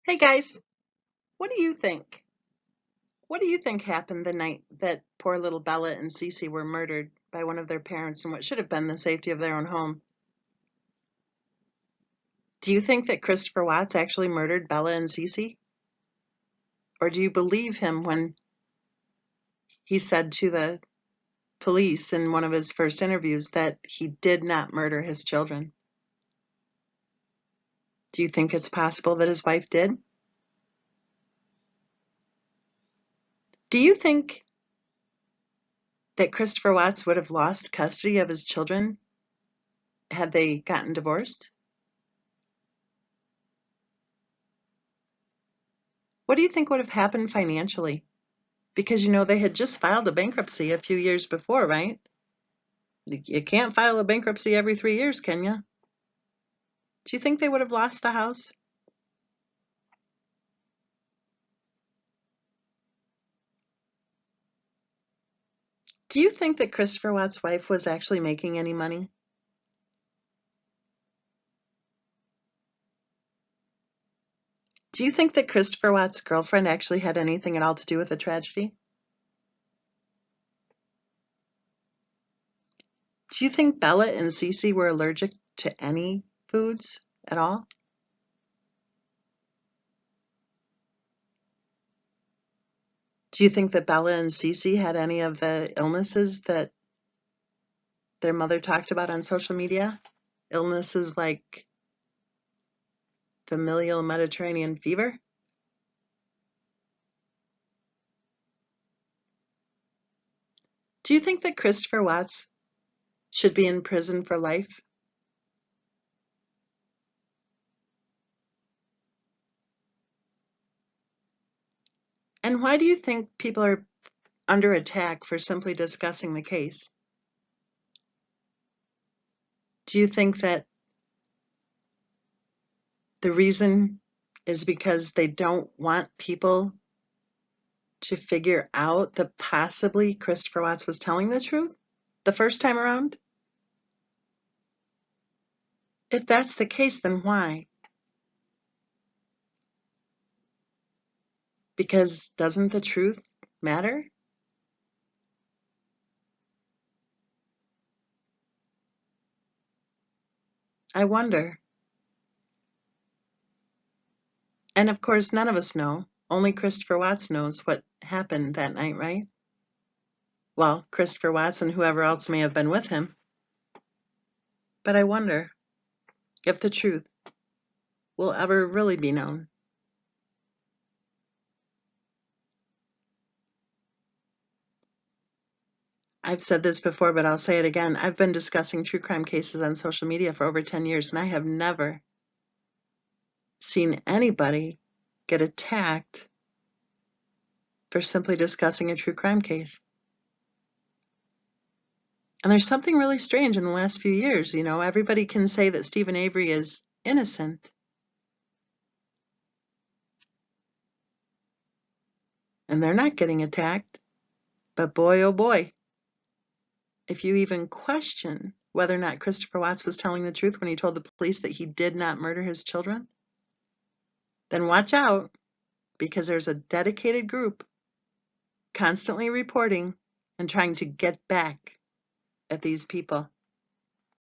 Hey guys, what do you think? What do you think happened the night that poor little Bella and Cece were murdered by one of their parents in what should have been the safety of their own home? Do you think that Christopher Watts actually murdered Bella and Cece? Or do you believe him when he said to the police in one of his first interviews that he did not murder his children? Do you think it's possible that his wife did? Do you think that Christopher Watts would have lost custody of his children had they gotten divorced? What do you think would have happened financially? Because they had just filed a bankruptcy a few years before, right? You can't file a bankruptcy every 3 years, can you? Do you think they would have lost the house? Do you think that Christopher Watt's wife was actually making any money? Do you think that Christopher Watt's girlfriend actually had anything at all to do with the tragedy? Do you think Bella and Cece were allergic to any foods at all? Do you think that Bella and Cece had any of the illnesses that their mother talked about on social media? Illnesses like familial Mediterranean fever? Do you think that Christopher Watts should be in prison for life? And why do you think people are under attack for simply discussing the case? Do you think that the reason is because they don't want people to figure out that possibly Christopher Watts was telling the truth the first time around? If that's the case, then why? Because doesn't the truth matter? I wonder. And of course, none of us know. Only Christopher Watts knows what happened that night, right? Well, Christopher Watts and whoever else may have been with him. But I wonder if the truth will ever really be known. I've said this before, but I'll say it again. I've been discussing true crime cases on social media for over 10 years, and I have never seen anybody get attacked for simply discussing a true crime case. And there's something really strange in the last few years. Everybody can say that Stephen Avery is innocent. And they're not getting attacked. But boy, oh boy, if you even question whether or not Christopher Watts was telling the truth when he told the police that he did not murder his children, then watch out, because there's a dedicated group constantly reporting and trying to get back at these people.